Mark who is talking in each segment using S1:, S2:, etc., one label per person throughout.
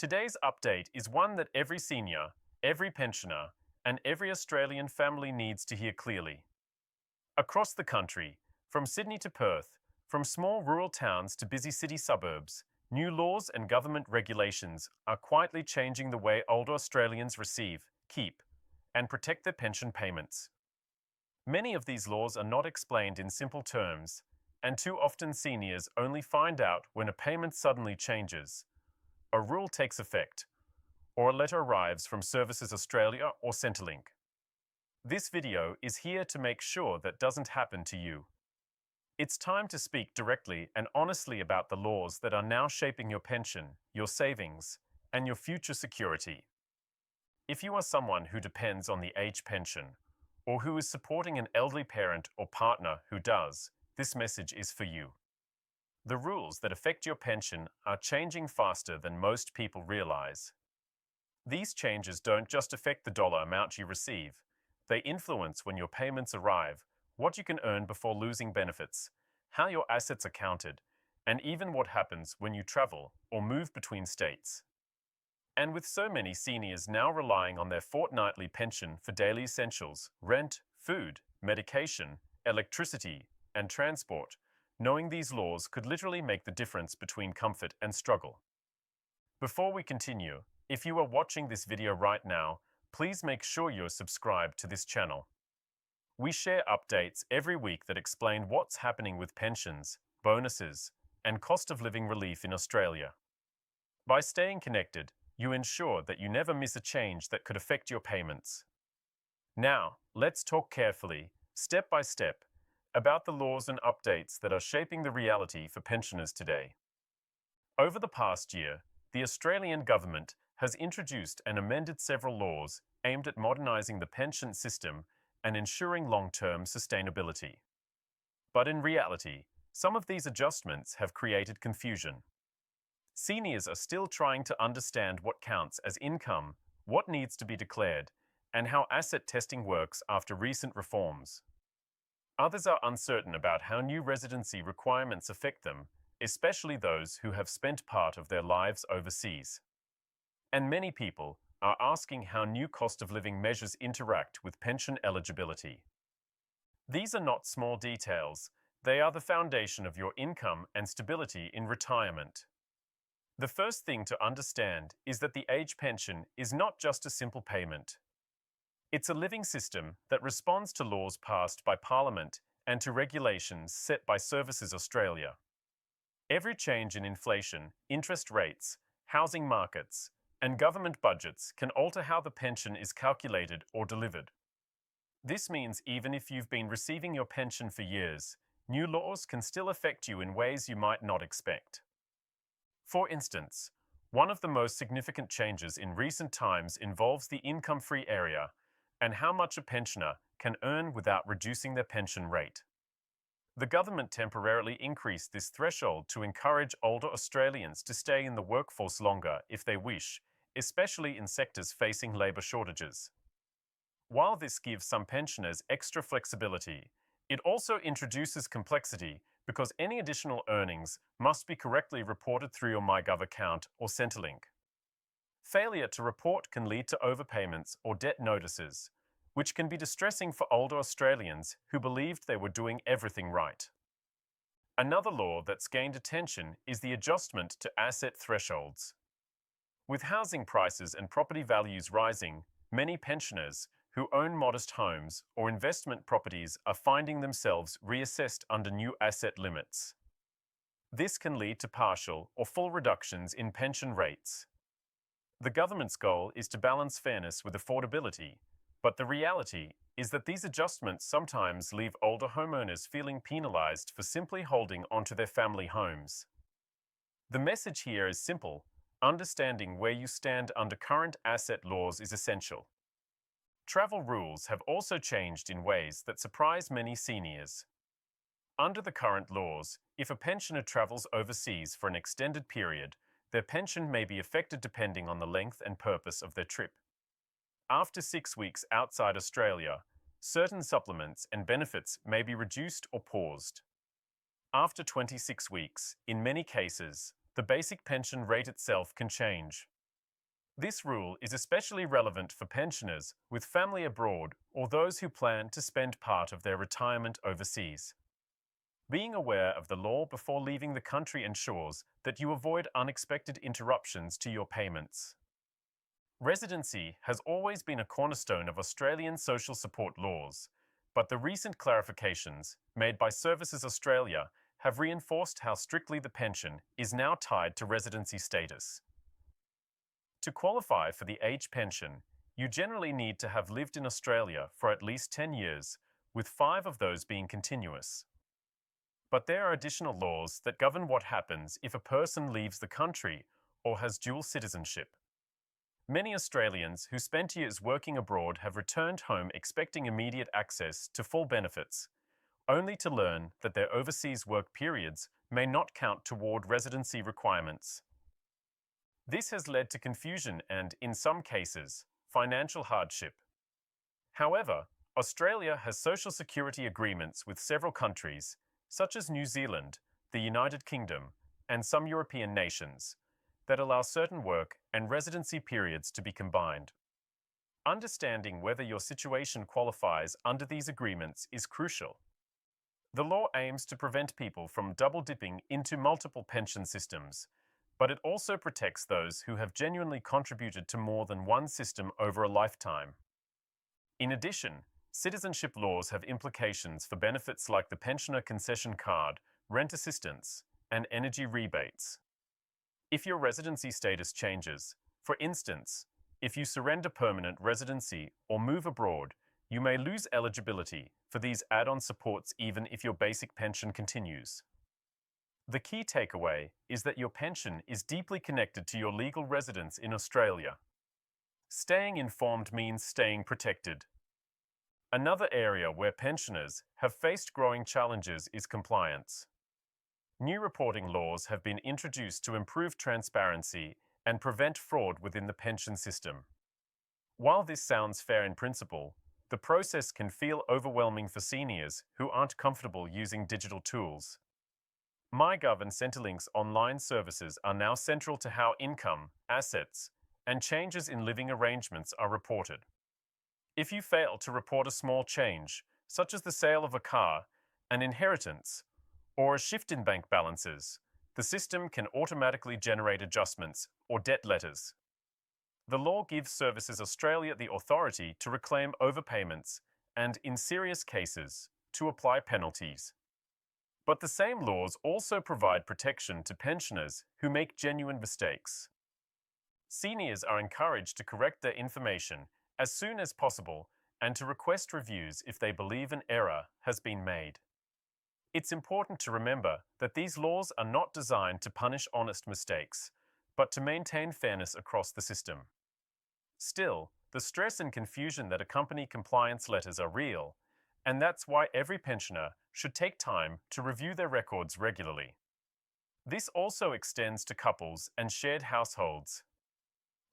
S1: Today's update is one that every senior, every pensioner, and every Australian family needs to hear clearly. Across the country, from Sydney to Perth, from small rural towns to busy city suburbs, new laws and government regulations are quietly changing the way older Australians receive, keep, and protect their pension payments. Many of these laws are not explained in simple terms, and too often seniors only find out when a payment suddenly changes, a rule takes effect, or a letter arrives from Services Australia or Centrelink. This video is here to make sure that doesn't happen to you. It's time to speak directly and honestly about the laws that are now shaping your pension, your savings, and your future security. If you are someone who depends on the age pension, or who is supporting an elderly parent or partner who does, this message is for you. The rules that affect your pension are changing faster than most people realize. These changes don't just affect the dollar amount you receive. They influence when your payments arrive, what you can earn before losing benefits, how your assets are counted, and even what happens when you travel or move between states. And with so many seniors now relying on their fortnightly pension for daily essentials, rent, food, medication, electricity, and transport, knowing these laws could literally make the difference between comfort and struggle. Before we continue, if you are watching this video right now, please make sure you're subscribed to this channel. We share updates every week that explain what's happening with pensions, bonuses, and cost of living relief in Australia. By staying connected, you ensure that you never miss a change that could affect your payments. Now, let's talk carefully, step by step, about the laws and updates that are shaping the reality for pensioners today. Over the past year, the Australian government has introduced and amended several laws aimed at modernising the pension system and ensuring long-term sustainability. But in reality, some of these adjustments have created confusion. Seniors are still trying to understand what counts as income, what needs to be declared, and how asset testing works after recent reforms. Others are uncertain about how new residency requirements affect them, especially those who have spent part of their lives overseas. And many people are asking how new cost of living measures interact with pension eligibility. These are not small details, they are the foundation of your income and stability in retirement. The first thing to understand is that the age pension is not just a simple payment. It's a living system that responds to laws passed by Parliament and to regulations set by Services Australia. Every change in inflation, interest rates, housing markets, and government budgets can alter how the pension is calculated or delivered. This means even if you've been receiving your pension for years, new laws can still affect you in ways you might not expect. For instance, one of the most significant changes in recent times involves the income-free area and how much a pensioner can earn without reducing their pension rate. The government temporarily increased this threshold to encourage older Australians to stay in the workforce longer if they wish, especially in sectors facing labour shortages. While this gives some pensioners extra flexibility, it also introduces complexity because any additional earnings must be correctly reported through your myGov account or Centrelink. Failure to report can lead to overpayments or debt notices, which can be distressing for older Australians who believed they were doing everything right. Another law that's gained attention is the adjustment to asset thresholds. With housing prices and property values rising, many pensioners who own modest homes or investment properties are finding themselves reassessed under new asset limits. This can lead to partial or full reductions in pension rates. The government's goal is to balance fairness with affordability, but the reality is that these adjustments sometimes leave older homeowners feeling penalised for simply holding onto their family homes. The message here is simple: understanding where you stand under current asset laws is essential. Travel rules have also changed in ways that surprise many seniors. Under the current laws, if a pensioner travels overseas for an extended period, their pension may be affected depending on the length and purpose of their trip. After 6 weeks outside Australia, certain supplements and benefits may be reduced or paused. After 26 weeks, in many cases, the basic pension rate itself can change. This rule is especially relevant for pensioners with family abroad or those who plan to spend part of their retirement overseas. Being aware of the law before leaving the country ensures that you avoid unexpected interruptions to your payments. Residency has always been a cornerstone of Australian social support laws, but the recent clarifications made by Services Australia have reinforced how strictly the pension is now tied to residency status. To qualify for the age pension, you generally need to have lived in Australia for at least 10 years, with 5 of those being continuous. But there are additional laws that govern what happens if a person leaves the country or has dual citizenship. Many Australians who spent years working abroad have returned home expecting immediate access to full benefits, only to learn that their overseas work periods may not count toward residency requirements. This has led to confusion and, in some cases, financial hardship. However, Australia has social security agreements with several countries, such as New Zealand, the United Kingdom, and some European nations, that allow certain work and residency periods to be combined. Understanding whether your situation qualifies under these agreements is crucial. The law aims to prevent people from double-dipping into multiple pension systems, but it also protects those who have genuinely contributed to more than one system over a lifetime. In addition, citizenship laws have implications for benefits like the pensioner concession card, rent assistance, and energy rebates. If your residency status changes, for instance, if you surrender permanent residency or move abroad, you may lose eligibility for these add-on supports even if your basic pension continues. The key takeaway is that your pension is deeply connected to your legal residence in Australia. Staying informed means staying protected. Another area where pensioners have faced growing challenges is compliance. New reporting laws have been introduced to improve transparency and prevent fraud within the pension system. While this sounds fair in principle, the process can feel overwhelming for seniors who aren't comfortable using digital tools. myGov and Centrelink's online services are now central to how income, assets, and changes in living arrangements are reported. If you fail to report a small change, such as the sale of a car, an inheritance, or a shift in bank balances, the system can automatically generate adjustments or debt letters. The law gives Services Australia the authority to reclaim overpayments and, in serious cases, to apply penalties. But the same laws also provide protection to pensioners who make genuine mistakes. Seniors are encouraged to correct their information as soon as possible and to request reviews if they believe an error has been made. It's important to remember that these laws are not designed to punish honest mistakes, but to maintain fairness across the system. Still, the stress and confusion that accompany compliance letters are real, and that's why every pensioner should take time to review their records regularly. This also extends to couples and shared households.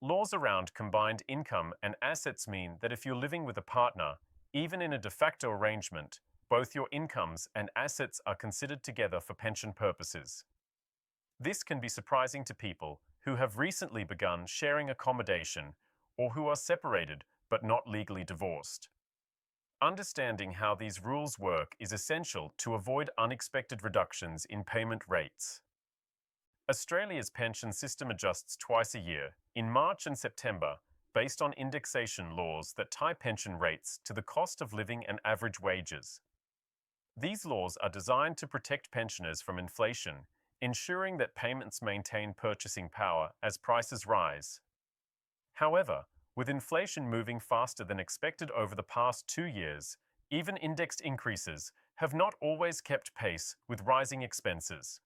S1: Laws around combined income and assets mean that if you're living with a partner, even in a de facto arrangement, both your incomes and assets are considered together for pension purposes. This can be surprising to people who have recently begun sharing accommodation or who are separated but not legally divorced. Understanding how these rules work is essential to avoid unexpected reductions in payment rates. Australia's pension system adjusts twice a year, in March and September, based on indexation laws that tie pension rates to the cost of living and average wages. These laws are designed to protect pensioners from inflation, ensuring that payments maintain purchasing power as prices rise. However, with inflation moving faster than expected over the past 2 years, even indexed increases have not always kept pace with rising expenses.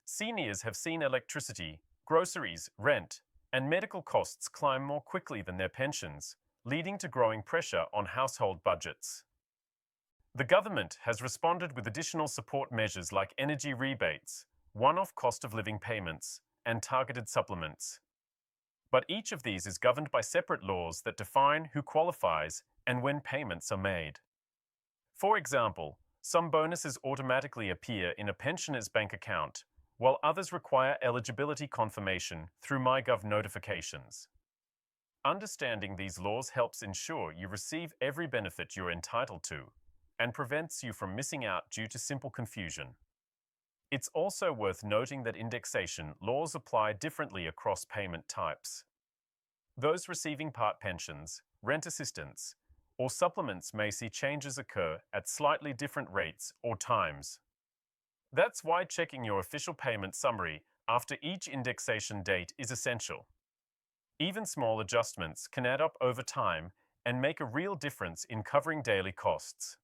S1: Seniors have seen electricity, groceries, rent, and medical costs climb more quickly than their pensions, leading to growing pressure on household budgets. The government has responded with additional support measures like energy rebates, one-off cost of living payments, and targeted supplements. But each of these is governed by separate laws that define who qualifies and when payments are made. For example, some bonuses automatically appear in a pensioner's bank account, while others require eligibility confirmation through myGov notifications. Understanding these laws helps ensure you receive every benefit you're entitled to and prevents you from missing out due to simple confusion. It's also worth noting that indexation laws apply differently across payment types. Those receiving part pensions, rent assistance, or supplements may see changes occur at slightly different rates or times. That's why checking your official payment summary after each indexation date is essential. Even small adjustments can add up over time and make a real difference in covering daily costs.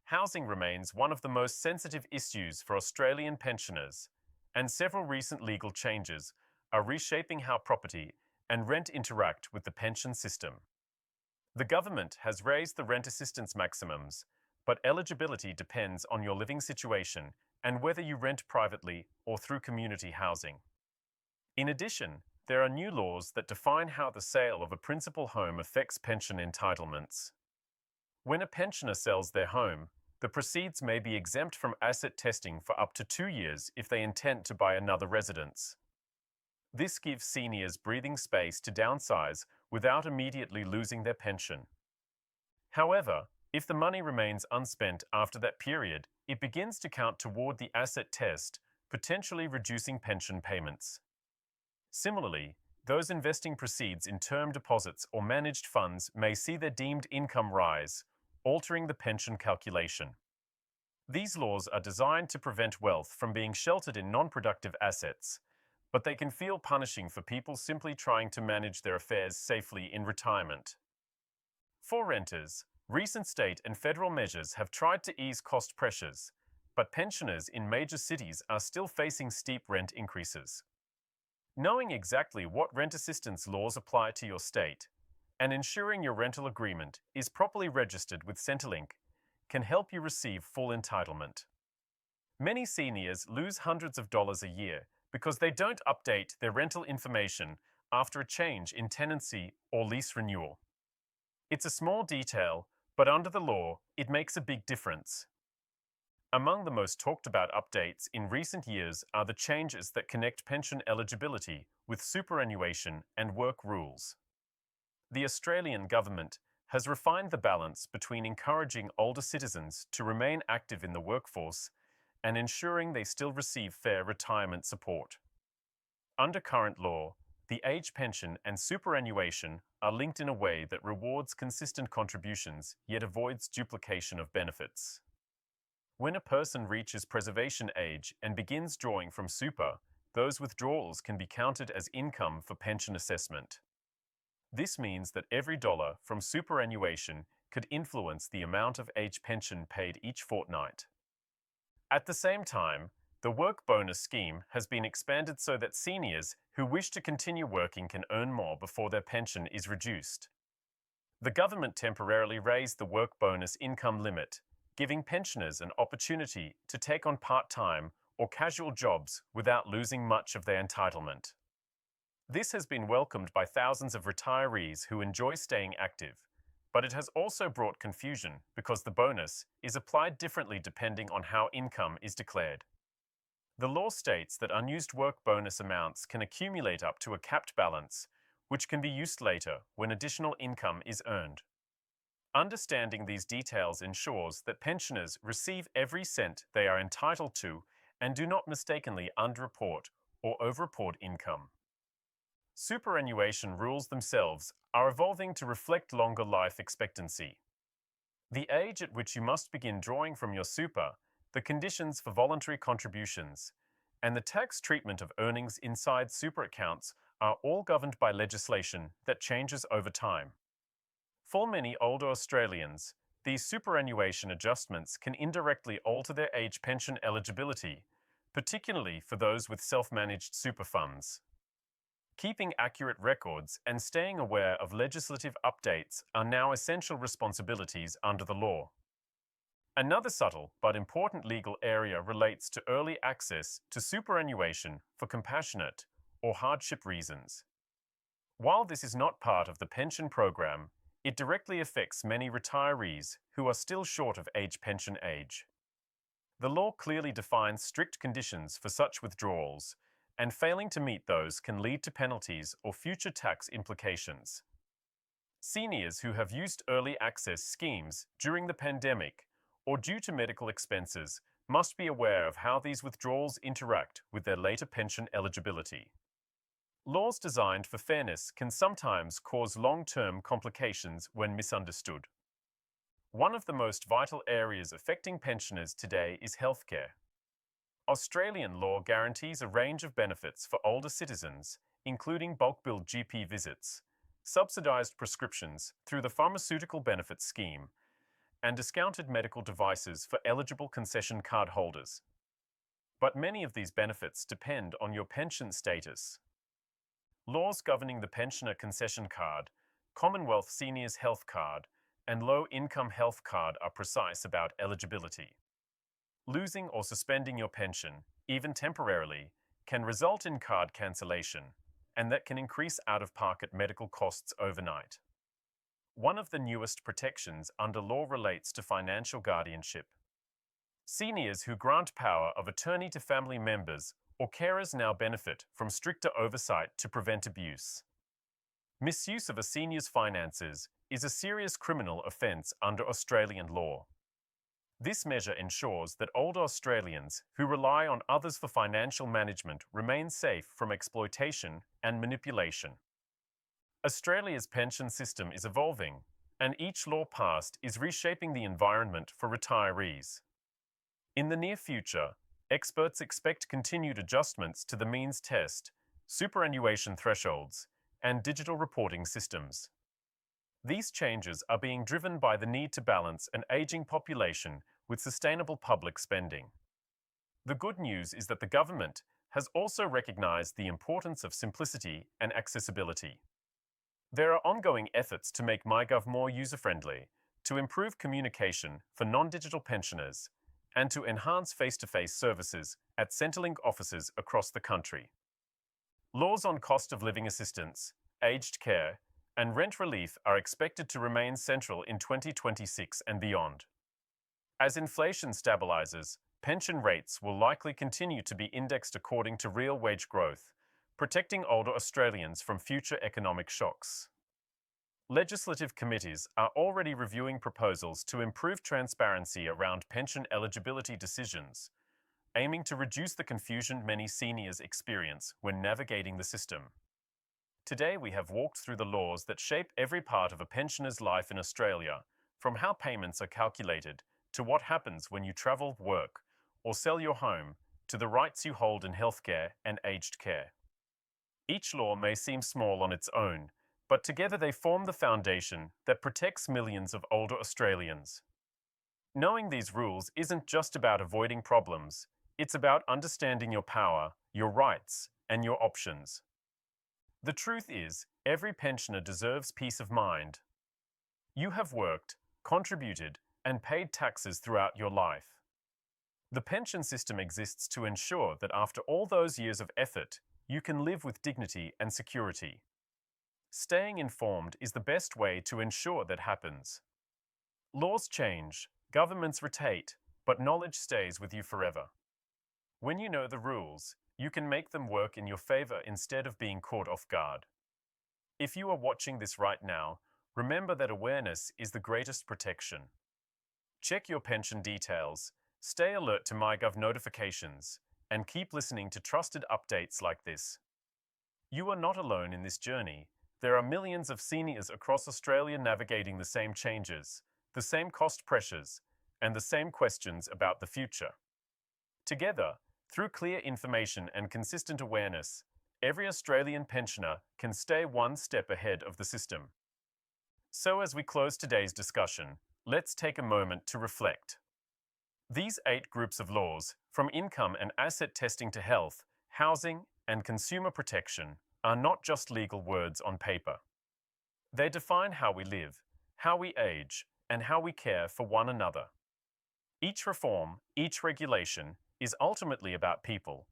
S1: Housing remains one of the most sensitive issues for Australian pensioners, and several recent legal changes are reshaping how property and rent interact with the pension system. The government has raised the rent assistance maximums, but eligibility depends on your living situation and whether you rent privately or through community housing. In addition, there are new laws that define how the sale of a principal home affects pension entitlements. When a pensioner sells their home, the proceeds may be exempt from asset testing for up to 2 years if they intend to buy another residence. This gives seniors breathing space to downsize without immediately losing their pension. However, if the money remains unspent after that period, it begins to count toward the asset test, potentially reducing pension payments. Similarly, those investing proceeds in term deposits or managed funds may see their deemed income rise, altering the pension calculation. These laws are designed to prevent wealth from being sheltered in non-productive assets, but they can feel punishing for people simply trying to manage their affairs safely in retirement. For renters, recent state and federal measures have tried to ease cost pressures, but pensioners in major cities are still facing steep rent increases. Knowing exactly what rent assistance laws apply to your state and ensuring your rental agreement is properly registered with Centrelink can help you receive full entitlement. Many seniors lose hundreds of dollars a year because they don't update their rental information after a change in tenancy or lease renewal. It's a small detail, but under the law, it makes a big difference. Among the most talked about updates in recent years are the changes that connect pension eligibility with superannuation and work rules. The Australian government has refined the balance between encouraging older citizens to remain active in the workforce and ensuring they still receive fair retirement support. Under current law, the age pension and superannuation are linked in a way that rewards consistent contributions yet avoids duplication of benefits. When a person reaches preservation age and begins drawing from super, those withdrawals can be counted as income for pension assessment. This means that every dollar from superannuation could influence the amount of age pension paid each fortnight. At the same time, the work bonus scheme has been expanded so that seniors who wish to continue working can earn more before their pension is reduced. The government temporarily raised the work bonus income limit, giving pensioners an opportunity to take on part-time or casual jobs without losing much of their entitlement. This has been welcomed by thousands of retirees who enjoy staying active, but it has also brought confusion because the bonus is applied differently depending on how income is declared. The law states that unused work bonus amounts can accumulate up to a capped balance, which can be used later when additional income is earned. Understanding these details ensures that pensioners receive every cent they are entitled to and do not mistakenly underreport or overreport income. Superannuation rules themselves are evolving to reflect longer life expectancy. The age at which you must begin drawing from your super, the conditions for voluntary contributions, and the tax treatment of earnings inside super accounts are all governed by legislation that changes over time. For many older Australians, these superannuation adjustments can indirectly alter their age pension eligibility, particularly for those with self-managed super funds. Keeping accurate records and staying aware of legislative updates are now essential responsibilities under the law. Another subtle but important legal area relates to early access to superannuation for compassionate or hardship reasons. While this is not part of the pension program, it directly affects many retirees who are still short of age pension age. The law clearly defines strict conditions for such withdrawals, and failing to meet those can lead to penalties or future tax implications. Seniors who have used early access schemes during the pandemic or due to medical expenses must be aware of how these withdrawals interact with their later pension eligibility. Laws designed for fairness can sometimes cause long-term complications when misunderstood. One of the most vital areas affecting pensioners today is healthcare. Australian law guarantees a range of benefits for older citizens, including bulk-billed GP visits, subsidised prescriptions through the Pharmaceutical Benefits Scheme, and discounted medical devices for eligible concession card holders. But many of these benefits depend on your pension status. Laws governing the pensioner concession card, Commonwealth Seniors Health Card, and Low-Income Health Card are precise about eligibility. Losing or suspending your pension, even temporarily, can result in card cancellation, and that can increase out-of-pocket medical costs overnight. One of the newest protections under law relates to financial guardianship. Seniors who grant power of attorney to family members or carers now benefit from stricter oversight to prevent abuse. Misuse of a senior's finances is a serious criminal offence under Australian law. This measure ensures that older Australians who rely on others for financial management remain safe from exploitation and manipulation. Australia's pension system is evolving, and each law passed is reshaping the environment for retirees. In the near future, experts expect continued adjustments to the means test, superannuation thresholds, and digital reporting systems. These changes are being driven by the need to balance an aging population with sustainable public spending. The good news is that the government has also recognised the importance of simplicity and accessibility. There are ongoing efforts to make myGov more user-friendly, to improve communication for non-digital pensioners, and to enhance face-to-face services at Centrelink offices across the country. Laws on cost of living assistance, aged care, and rent relief are expected to remain central in 2026 and beyond. As inflation stabilizes, pension rates will likely continue to be indexed according to real wage growth, protecting older Australians from future economic shocks. Legislative committees are already reviewing proposals to improve transparency around pension eligibility decisions, aiming to reduce the confusion many seniors experience when navigating the system. Today we have walked through the laws that shape every part of a pensioner's life in Australia, from how payments are calculated to what happens when you travel, work, or sell your home, to the rights you hold in healthcare and aged care. Each law may seem small on its own, but together they form the foundation that protects millions of older Australians. Knowing these rules isn't just about avoiding problems, it's about understanding your power, your rights, and your options. The truth is, every pensioner deserves peace of mind. You have worked, contributed, and paid taxes throughout your life. The pension system exists to ensure that after all those years of effort, you can live with dignity and security. Staying informed is the best way to ensure that happens. Laws change, governments rotate, but knowledge stays with you forever. When you know the rules, you can make them work in your favor instead of being caught off guard. If you are watching this right now, remember that awareness is the greatest protection. Check your pension details, stay alert to myGov notifications, and keep listening to trusted updates like this. You are not alone in this journey. There are millions of seniors across Australia navigating the same changes, the same cost pressures, and the same questions about the future. Together, through clear information and consistent awareness, every Australian pensioner can stay one step ahead of the system. So as we close today's discussion, let's take a moment to reflect. These 8 groups of laws, from income and asset testing to health, housing, and consumer protection, are not just legal words on paper. They define how we live, how we age, and how we care for one another. Each reform, each regulation, is ultimately about people,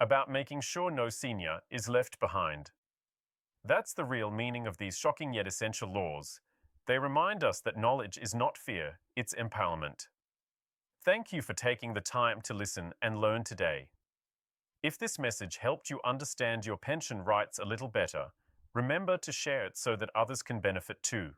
S1: about making sure no senior is left behind. That's the real meaning of these shocking yet essential laws. They remind us that knowledge is not fear, it's empowerment. Thank you for taking the time to listen and learn today. If this message helped you understand your pension rights a little better, remember to share it so that others can benefit too.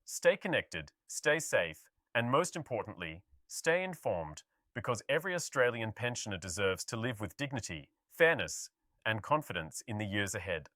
S1: Stay connected, stay safe, and most importantly, stay informed, because every Australian pensioner deserves to live with dignity, fairness, and confidence in the years ahead.